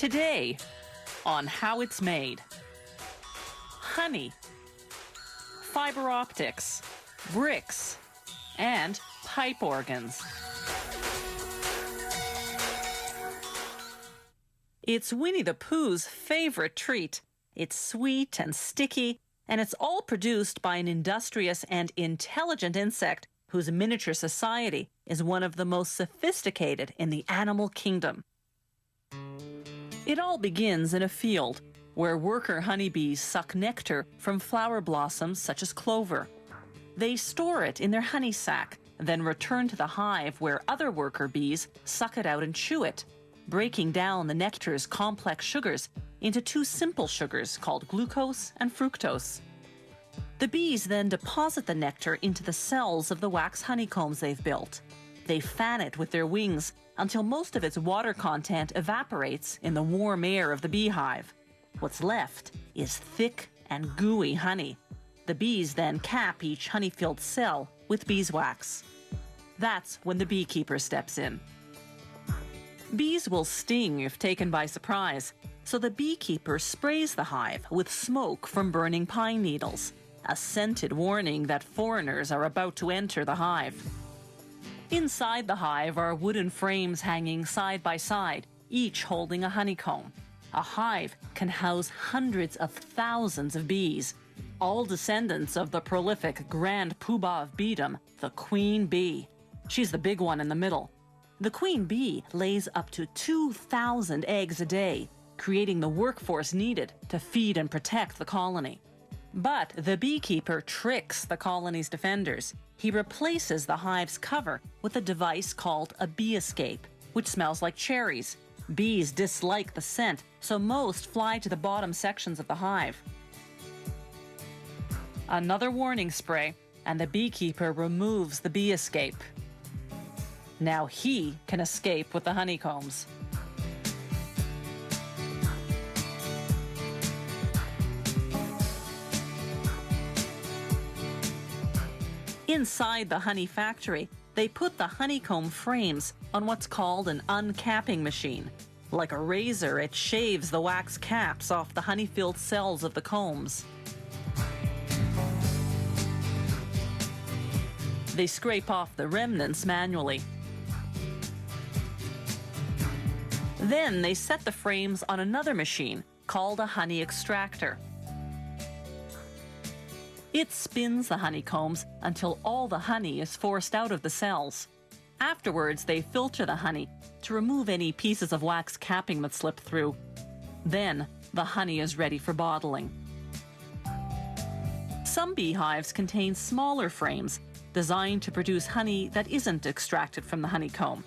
Today, on how it's made. Honey, fiber optics, bricks, and pipe organs. It's Winnie the Pooh's favorite treat. It's sweet and sticky, and it's all produced by an industrious and intelligent insect whose miniature society is one of the most sophisticated in the animal kingdom. It all begins in a field where worker honeybees suck nectar from flower blossoms such as clover. They store it in their honey sac, then return to the hive where other worker bees suck it out and chew it, breaking down the nectar's complex sugars into two simple sugars called glucose and fructose. The bees then deposit the nectar into the cells of the wax honeycombs they've built. They fan it with their wings until most of its water content evaporates in the warm air of the beehive. What's left is thick and gooey honey. The bees then cap each honey-filled cell with beeswax. That's when the beekeeper steps in. Bees will sting if taken by surprise, so the beekeeper sprays the hive with smoke from burning pine needles, a scented warning that foreigners are about to enter the hive. Inside the hive are wooden frames hanging side by side, each holding a honeycomb. A hive can house hundreds of thousands of bees, all descendants of the prolific grand poobah of beedom, the queen bee. She's the big one in the middle. The queen bee lays up to 2,000 eggs a day, creating the workforce needed to feed and protect the colony. But the beekeeper tricks the colony's defenders. He replaces the hive's cover with a device called a bee escape, which smells like cherries. Bees dislike the scent, so most fly to the bottom sections of the hive. Another warning spray, and the beekeeper removes the bee escape. Now he can escape with the honeycombs. Inside the honey factory, they put the honeycomb frames on what's called an uncapping machine. Like a razor, it shaves the wax caps off the honey-filled cells of the combs. They scrape off the remnants manually. Then they set the frames on another machine called a honey extractor. It spins the honeycombs until all the honey is forced out of the cells. Afterwards, they filter the honey to remove any pieces of wax capping that slip through. Then, the honey is ready for bottling. Some beehives contain smaller frames designed to produce honey that isn't extracted from the honeycomb.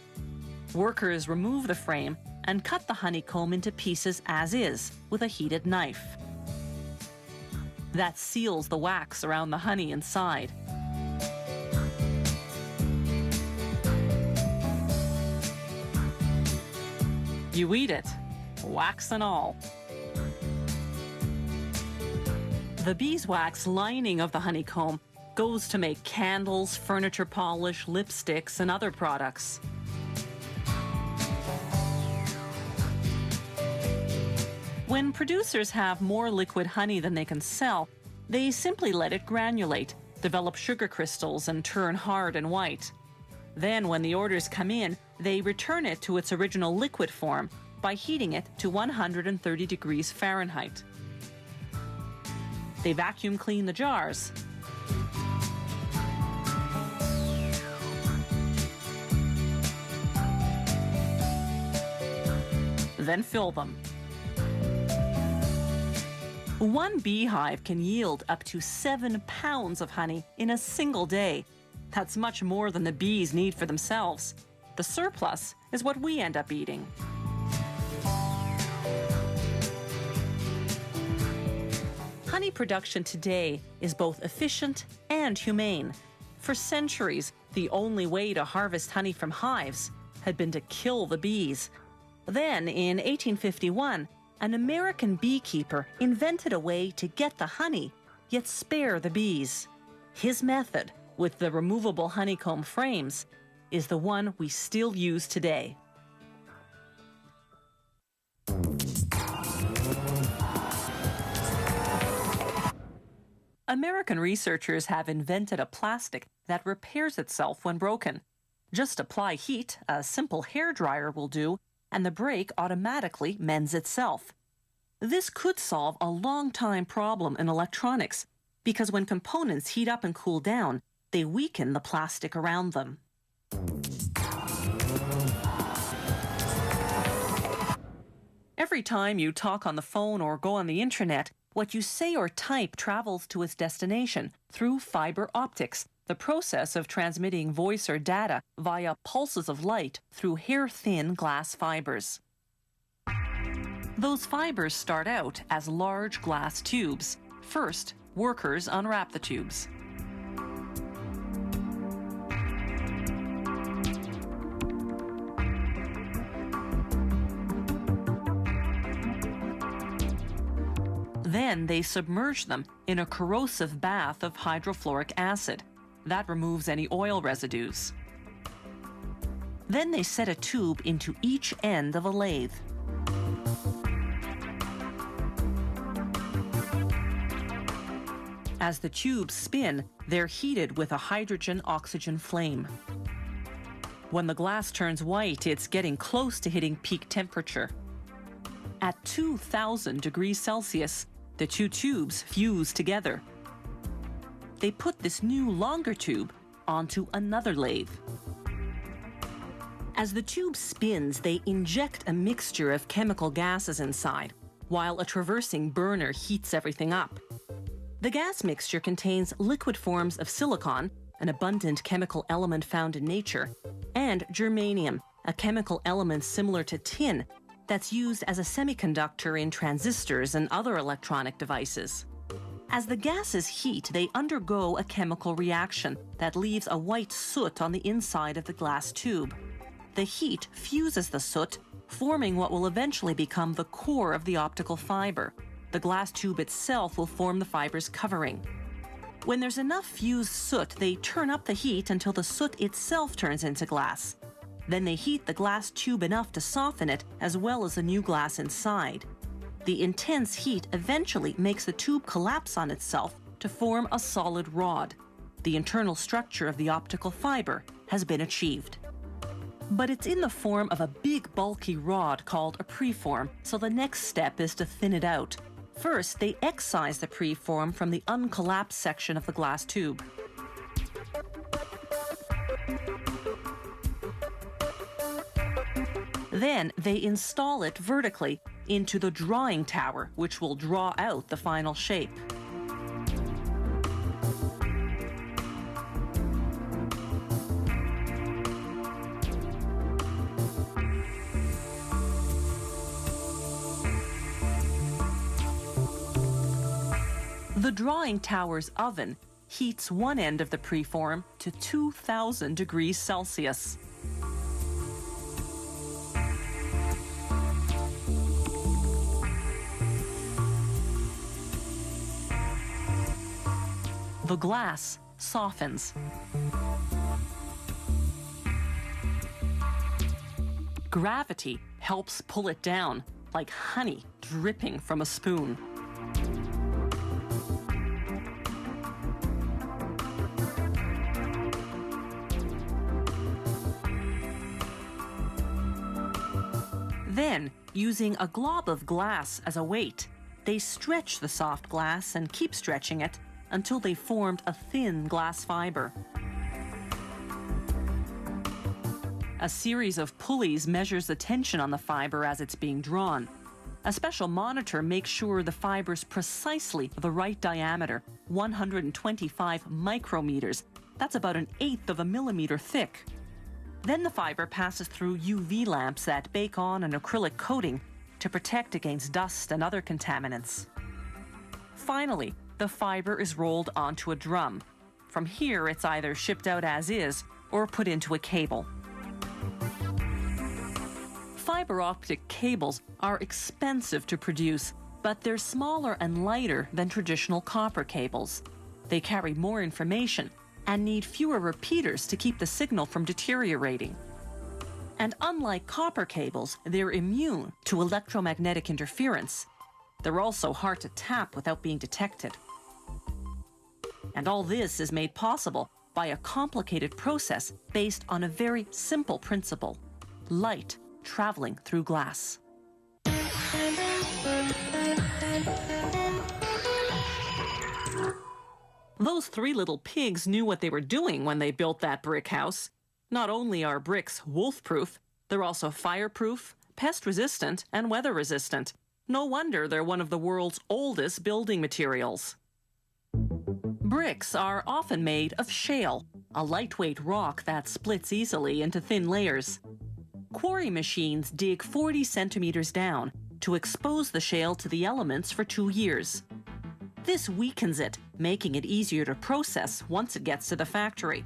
Workers remove the frame and cut the honeycomb into pieces as is with a heated knife. That seals the wax around the honey inside. You eat it, wax and all. The beeswax lining of the honeycomb goes to make candles, furniture polish, lipsticks, and other products. When producers have more liquid honey than they can sell, they simply let it granulate, develop sugar crystals, and turn hard and white. Then, when the orders come in, they return it to its original liquid form by heating it to 130 degrees Fahrenheit. They vacuum clean the jars. Then fill them. One beehive can yield up to 7 pounds of honey in a single day. That's much more than the bees need for themselves. The surplus is what we end up eating. Honey production today is both efficient and humane. For centuries, the only way to harvest honey from hives had been to kill the bees. Then, in 1851, an American beekeeper invented a way to get the honey, yet spare the bees. His method, with the removable honeycomb frames, is the one we still use today. American researchers have invented a plastic that repairs itself when broken. Just apply heat, a simple hairdryer will do, and the break automatically mends itself. This could solve a long-time problem in electronics, because when components heat up and cool down, they weaken the plastic around them. Every time you talk on the phone or go on the internet, what you say or type travels to its destination through fiber optics, the process of transmitting voice or data via pulses of light through hair-thin glass fibers. Those fibers start out as large glass tubes. First, workers unwrap the tubes. Then they submerge them in a corrosive bath of hydrofluoric acid. That removes any oil residues. Then they set a tube into each end of a lathe. As the tubes spin, they're heated with a hydrogen-oxygen flame. When the glass turns white, it's getting close to hitting peak temperature. At 2,000 degrees Celsius, the two tubes fuse together. They put this new longer tube onto another lathe. As the tube spins, they inject a mixture of chemical gases inside, while a traversing burner heats everything up. The gas mixture contains liquid forms of silicon, an abundant chemical element found in nature, and germanium, a chemical element similar to tin that's used as a semiconductor in transistors and other electronic devices. As the gases heat, they undergo a chemical reaction that leaves a white soot on the inside of the glass tube. The heat fuses the soot, forming what will eventually become the core of the optical fiber. The glass tube itself will form the fiber's covering. When there's enough fused soot, they turn up the heat until the soot itself turns into glass. Then they heat the glass tube enough to soften it, as well as the new glass inside. The intense heat eventually makes the tube collapse on itself to form a solid rod. The internal structure of the optical fiber has been achieved. But it's in the form of a big bulky rod called a preform, so the next step is to thin it out. First, they excise the preform from the uncollapsed section of the glass tube. Then they install it vertically into the drawing tower, which will draw out the final shape. The drawing tower's oven heats one end of the preform to 2,000 degrees Celsius. The glass softens. Gravity helps pull it down, like honey dripping from a spoon. Then, using a glob of glass as a weight, they stretch the soft glass and keep stretching it until they formed a thin glass fiber. A series of pulleys measures the tension on the fiber as it's being drawn. A special monitor makes sure the fiber's precisely the right diameter, 125 micrometers. That's about 1/8 of a millimeter thick. Then the fiber passes through UV lamps that bake on an acrylic coating to protect against dust and other contaminants. Finally, the fiber is rolled onto a drum. From here, it's either shipped out as is or put into a cable. Fiber optic cables are expensive to produce, but they're smaller and lighter than traditional copper cables. They carry more information and need fewer repeaters to keep the signal from deteriorating. And unlike copper cables, they're immune to electromagnetic interference. They're also hard to tap without being detected. And all this is made possible by a complicated process based on a very simple principle: light traveling through glass. Those three little pigs knew what they were doing when they built that brick house. Not only are bricks wolf-proof, they're also fireproof, pest-resistant, and weather-resistant. No wonder they're one of the world's oldest building materials. Bricks are often made of shale, a lightweight rock that splits easily into thin layers. Quarry machines dig 40 centimeters down to expose the shale to the elements for 2 years. This weakens it, making it easier to process once it gets to the factory.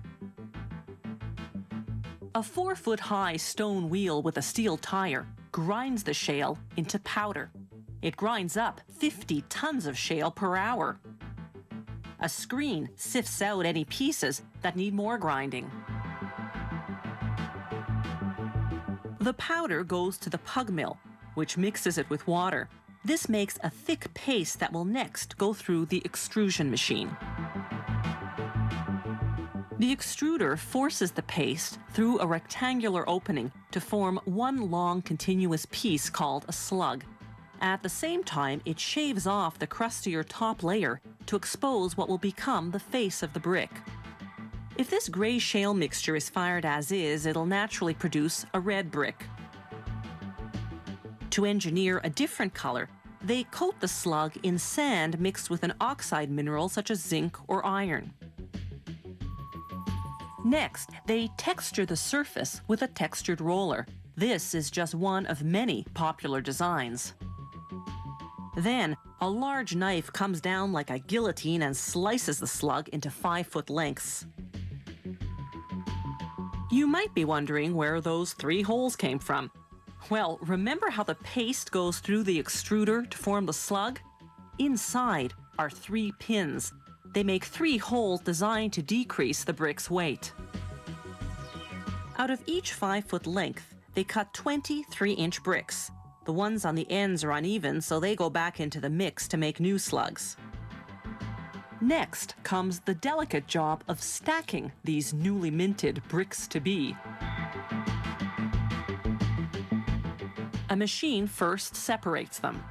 A 4-foot-high stone wheel with a steel tire grinds the shale into powder. It grinds up 50 tons of shale per hour. A screen sifts out any pieces that need more grinding. The powder goes to the pug mill, which mixes it with water. This makes a thick paste that will next go through the extrusion machine. The extruder forces the paste through a rectangular opening to form one long continuous piece called a slug. At the same time, it shaves off the crustier top layer to expose what will become the face of the brick. If this gray shale mixture is fired as is, it'll naturally produce a red brick. To engineer a different color, they coat the slug in sand mixed with an oxide mineral such as zinc or iron. Next, they texture the surface with a textured roller. This is just one of many popular designs. Then, a large knife comes down like a guillotine and slices the slug into 5-foot lengths. You might be wondering where those 3 holes came from. Well, remember how the paste goes through the extruder to form the slug? Inside are 3 pins. They make 3 holes designed to decrease the brick's weight. Out of each 5-foot length, they cut 20 3-inch bricks. The ones on the ends are uneven, so they go back into the mix to make new slugs. Next comes the delicate job of stacking these newly minted bricks to be. A machine first separates them.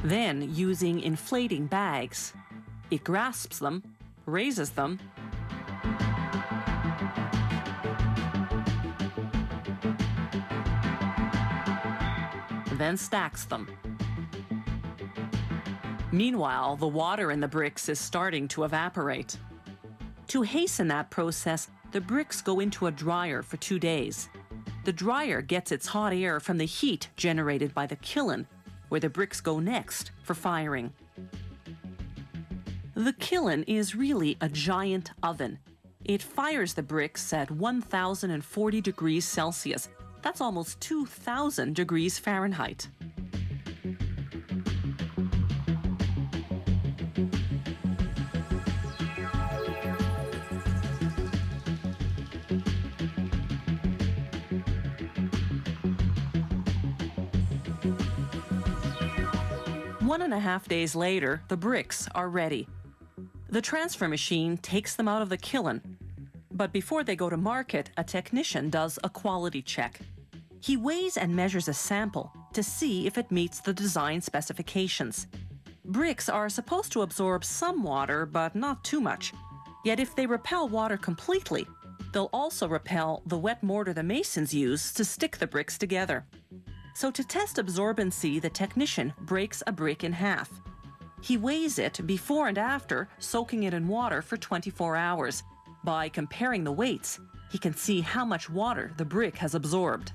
Then, using inflating bags, it grasps them, raises them, then stacks them. Meanwhile, the water in the bricks is starting to evaporate. To hasten that process, the bricks go into a dryer for 2 days. The dryer gets its hot air from the heat generated by the kiln, where the bricks go next for firing. The kiln is really a giant oven. It fires the bricks at 1,040 degrees Celsius. That's almost 2,000 degrees Fahrenheit. One and a half days later, the bricks are ready. The transfer machine takes them out of the kiln. But before they go to market, a technician does a quality check. He weighs and measures a sample to see if it meets the design specifications. Bricks are supposed to absorb some water, but not too much. Yet if they repel water completely, they'll also repel the wet mortar the masons use to stick the bricks together. So to test absorbency, the technician breaks a brick in half. He weighs it before and after soaking it in water for 24 hours. By comparing the weights, he can see how much water the brick has absorbed.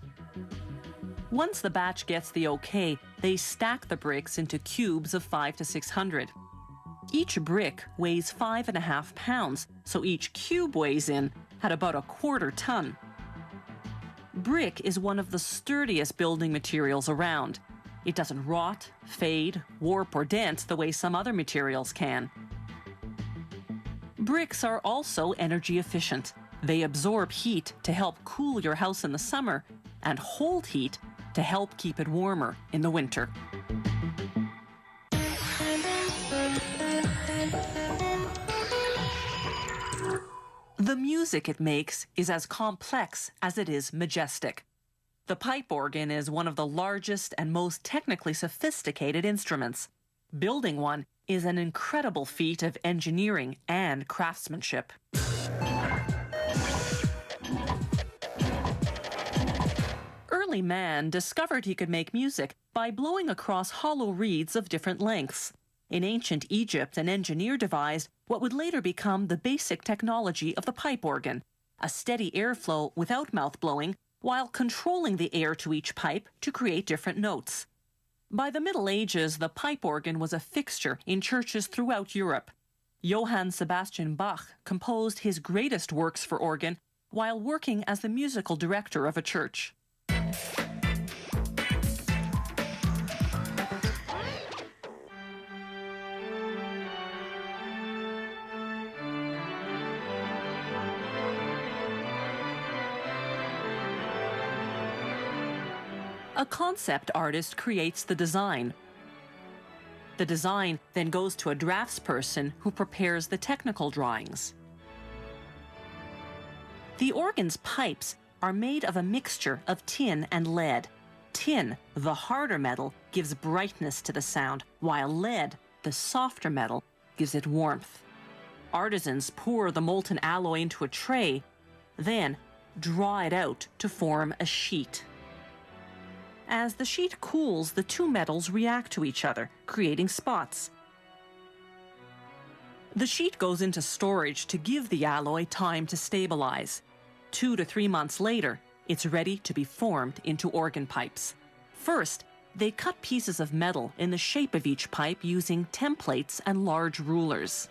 Once the batch gets the okay, they stack the bricks into cubes of 500 to 600. Each brick weighs 5.5 pounds, so each cube weighs in at about a quarter ton. Brick is one of the sturdiest building materials around. It doesn't rot, fade, warp, or dent the way some other materials can. Bricks are also energy efficient. They absorb heat to help cool your house in the summer and hold heat to help keep it warmer in the winter. The music it makes is as complex as it is majestic. The pipe organ is one of the largest and most technically sophisticated instruments. Building one is an incredible feat of engineering and craftsmanship. Early man discovered he could make music by blowing across hollow reeds of different lengths. In ancient Egypt, an engineer devised what would later become the basic technology of the pipe organ, a steady airflow without mouth blowing, while controlling the air to each pipe to create different notes. By the Middle Ages, the pipe organ was a fixture in churches throughout Europe. Johann Sebastian Bach composed his greatest works for organ while working as the musical director of a church. A concept artist creates the design. The design then goes to a draftsperson who prepares the technical drawings. The organ's pipes are made of a mixture of tin and lead. Tin, the harder metal, gives brightness to the sound, while lead, the softer metal, gives it warmth. Artisans pour the molten alloy into a tray, then draw it out to form a sheet. As the sheet cools, the two metals react to each other, creating spots. The sheet goes into storage to give the alloy time to stabilize. 2 to 3 months later, it's ready to be formed into organ pipes. First, they cut pieces of metal in the shape of each pipe using templates and large rulers.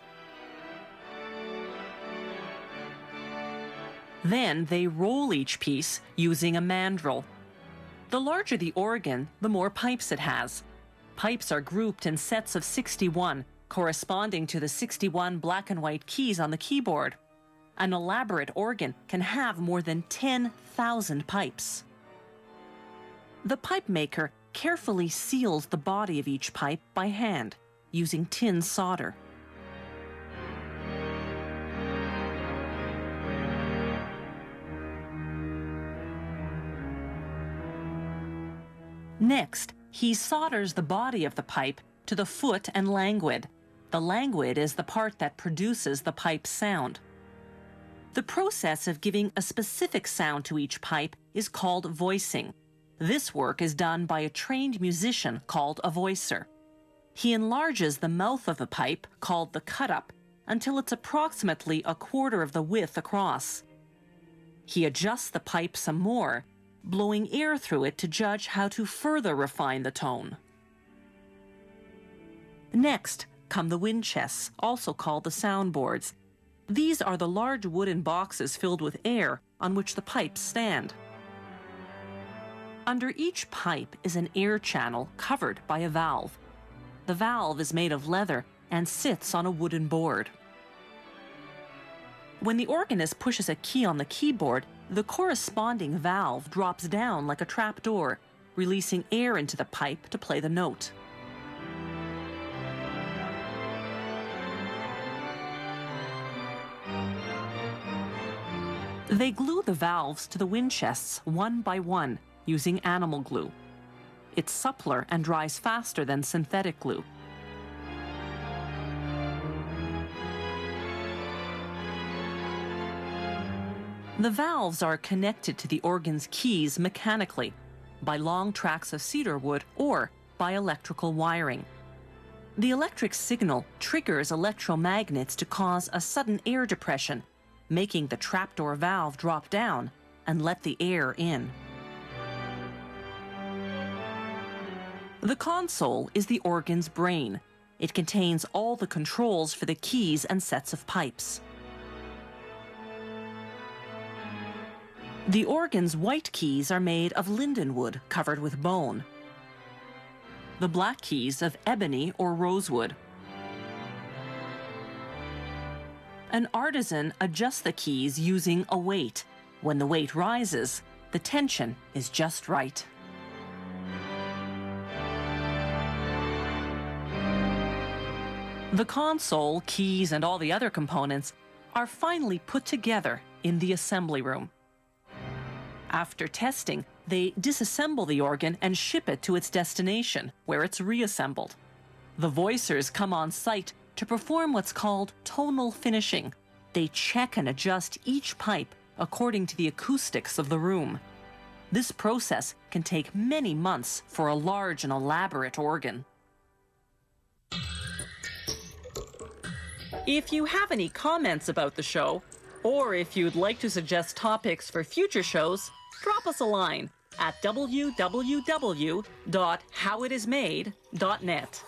Then they roll each piece using a mandrel. The larger the organ, the more pipes it has. Pipes are grouped in sets of 61, corresponding to the 61 black and white keys on the keyboard. An elaborate organ can have more than 10,000 pipes. The pipe maker carefully seals the body of each pipe by hand, using tin solder. Next, he solders the body of the pipe to the foot and languid. The languid is the part that produces the pipe's sound. The process of giving a specific sound to each pipe is called voicing. This work is done by a trained musician called a voicer. He enlarges the mouth of the pipe, called the cut-up, until it's approximately a quarter of the width across. He adjusts the pipe some more, blowing air through it to judge how to further refine the tone. Next come the wind chests, also called the soundboards. These are the large wooden boxes filled with air on which the pipes stand. Under each pipe is an air channel covered by a valve. The valve is made of leather and sits on a wooden board. When the organist pushes a key on the keyboard, the corresponding valve drops down like a trapdoor, releasing air into the pipe to play the note. They glue the valves to the wind chests one by one using animal glue. It's suppler and dries faster than synthetic glue. The valves are connected to the organ's keys mechanically by long tracks of cedar wood or by electrical wiring. The electric signal triggers electromagnets to cause a sudden air depression, making the trapdoor valve drop down and let the air in. The console is the organ's brain. It contains all the controls for the keys and sets of pipes. The organ's white keys are made of lindenwood covered with bone. The black keys of ebony or rosewood. An artisan adjusts the keys using a weight. When the weight rises, the tension is just right. The console, keys, and all the other components are finally put together in the assembly room. After testing, they disassemble the organ and ship it to its destination, where it's reassembled. The voicers come on site to perform what's called tonal finishing. They check and adjust each pipe according to the acoustics of the room. This process can take many months for a large and elaborate organ. If you have any comments about the show, or if you'd like to suggest topics for future shows, drop us a line at www.howitismade.net.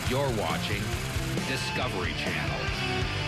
You're watching Discovery Channel.